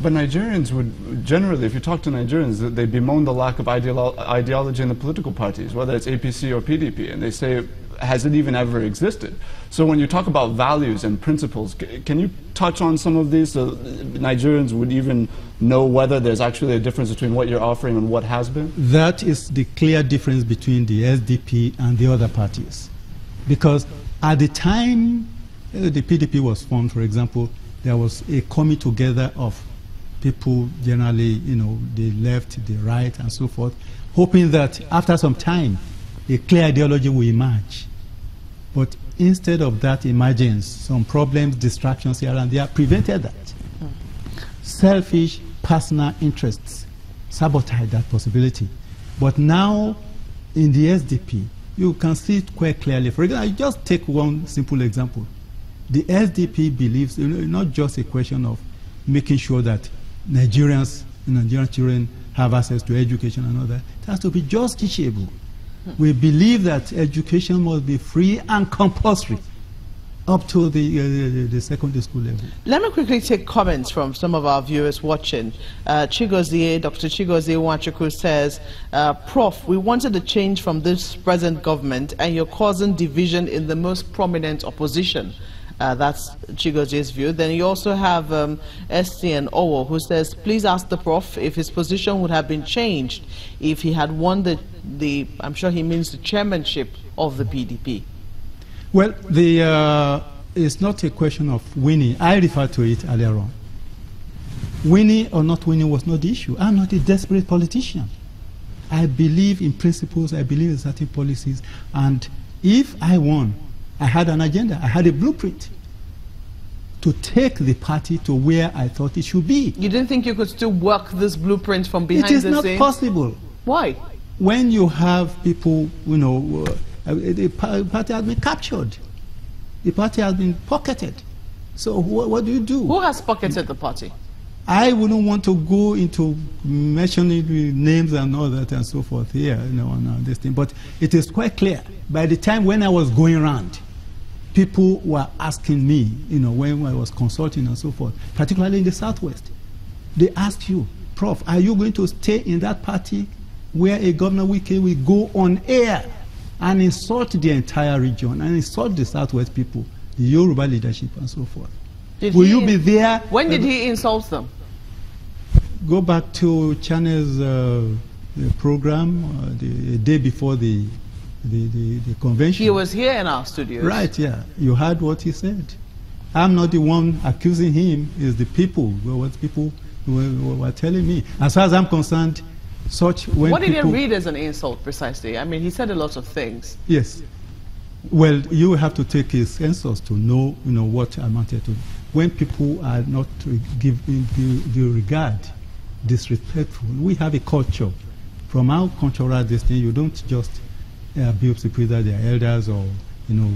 But Nigerians would generally, if you talk to Nigerians, they bemoan the lack of ideology in the political parties, whether it's APC or PDP, and they say, has it even ever existed? So when you talk about values and principles, can you touch on some of these so Nigerians would even know whether there's actually a difference between what you're offering and what has been? That is the clear difference between the SDP and the other parties. Because at the time the PDP was formed, for example, there was a coming together of people generally, you know, the left, the right, and so forth, hoping that after some time, a clear ideology will emerge. But instead of that emergence, some problems, distractions here and there prevented that. Selfish personal interests sabotage that possibility. But now, in the SDP, you can see it quite clearly. For example, I just take one simple example. The SDP believes, you know, not just a question of making sure that Nigerian children have access to education and all that. It has to be justiciable. We believe that education must be free and compulsory up to the secondary school level. Let me quickly take comments from some of our viewers watching. Dr. Chigozie Nwachukwu says, Prof, we wanted a change from this present government and you're causing division in the most prominent opposition. That's Chigozie's view. Then you also have STN Owo, who says, please ask the Prof if his position would have been changed if he had won the I'm sure he means the chairmanship of the PDP. Well, it's not a question of winning. I referred to it earlier on. Winning or not winning was not the issue. I'm not a desperate politician. I believe in principles, I believe in certain policies, and if I won, I had an agenda, I had a blueprint to take the party to where I thought it should be. You didn't think you could still work this blueprint from behind the scenes? It is not possible. Why? When you have people, you know, the party has been captured. The party has been pocketed. So what do you do? Who has pocketed the party? I wouldn't want to go into mentioning names and all that and so forth here, you know, on this thing. But it is quite clear. By the time when I was going around, people were asking me, you know, when I was consulting and so forth, particularly in the Southwest, they asked you, Prof, are you going to stay in that party where a Governor Wike will go on air and insult the entire region and insult the Southwest people, the Yoruba leadership and so forth? Will you be there? When did he insult them? Go back to Channel's program the day before the convention. He was here in our studios. Right, yeah. You heard what he said. I'm not the one accusing him, it's the people, what people were telling me. As far as I'm concerned, what did you read as an insult precisely? I mean, he said a lot of things. Yes. Well, you have to take his insults to know, you know, what amounted to. When people are not giving due regard, disrespectful, we have a culture. From our cultural destiny, you don't just abuse people, either they are elders or, you know,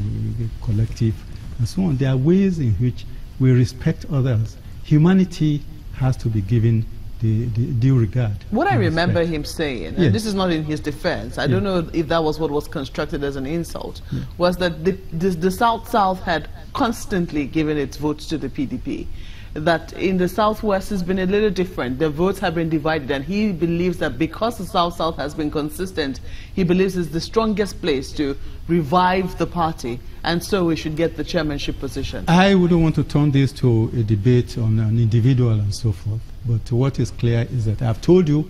collective and so on. There are ways in which we respect others. Humanity has to be given the due regard. What I remember him saying, and this is not in his defense, I don't know if that was what was constructed as an insult, was that the South had constantly given its votes to the PDP. That in the Southwest has been a little different. The votes have been divided, and he believes that because the South has been consistent, he believes it's the strongest place to revive the party, and so we should get the chairmanship position. I wouldn't want to turn this to a debate on an individual and so forth, but what is clear is that I've told you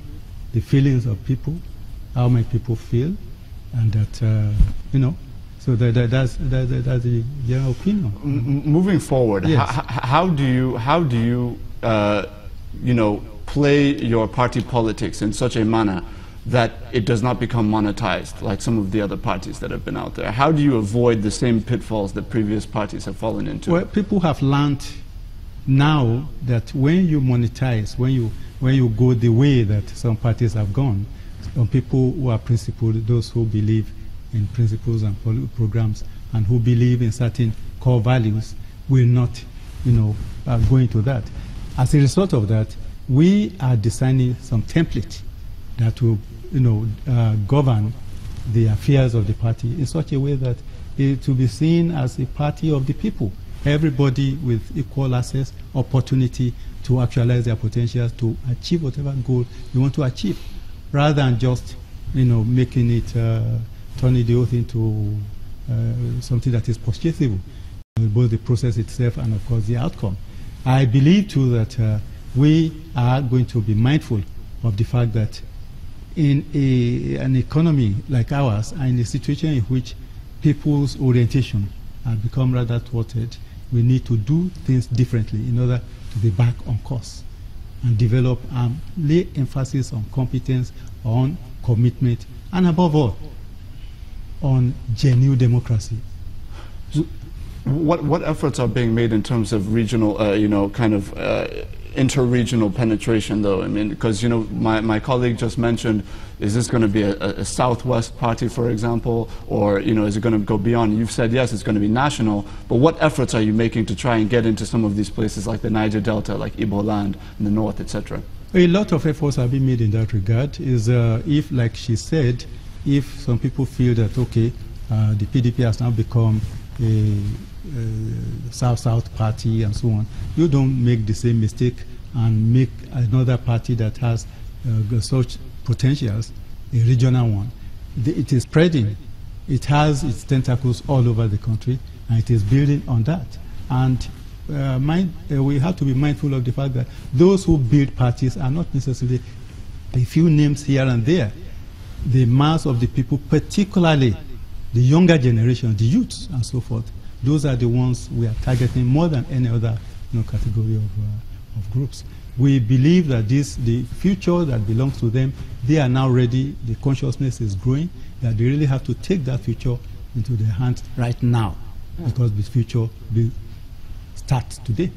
the feelings of people, how my people feel, and that, you know, so that's the general opinion. Moving forward, yes. how do you you know, play your party politics in such a manner that it does not become monetized like some of the other parties that have been out there? How do you avoid the same pitfalls that previous parties have fallen into? Well, people have learned now that when you monetize, when you go the way that some parties have gone, some people who are principled, those who believe in principles and programs and who believe in certain core values will not, you know, go into that. As a result of that, we are designing some template that will, you know, govern the affairs of the party in such a way that it will be seen as a party of the people. everybody with equal access, opportunity to actualize their potential, to achieve whatever goal you want to achieve, rather than just, making it, turning the whole thing to something that is purchasable, both the process itself and, of course, the outcome. I believe, too, that we are going to be mindful of the fact that in an economy like ours, and in a situation in which people's orientation has become rather thwarted, we need to do things differently in order to be back on course and develop and lay emphasis on competence, on commitment, and above all, on genuine democracy. What efforts are being made in terms of regional, inter-regional penetration, though? I mean, because, my colleague just mentioned, is this going to be a Southwest party, for example, or, is it going to go beyond? You've said, yes, it's going to be national, but what efforts are you making to try and get into some of these places like the Niger Delta, like Igbo land in the north, etc.? A lot of efforts have been made in that regard. If, like she said, if some people feel that, okay, the PDP has now become a South-South party and so on, you don't make the same mistake and make another party that has such potentials a regional one. It is spreading. It has its tentacles all over the country, and it is building on that. And we have to be mindful of the fact that those who build parties are not necessarily a few names here and there. The mass of the people, particularly the younger generation, the youths and so forth, those are the ones we are targeting more than any other category of groups. We believe that the future that belongs to them, they are now ready, the consciousness is growing, that they really have to take that future into their hands right now, because the future will start today.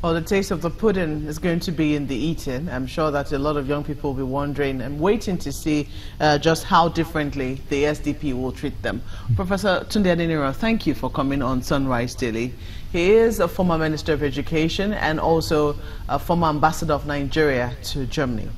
Well, the taste of the pudding is going to be in the eating. I'm sure that a lot of young people will be wondering and waiting to see just how differently the SDP will treat them. Professor Tunde Adeniran, thank you for coming on Sunrise Daily. He is a former Minister of Education and also a former ambassador of Nigeria to Germany.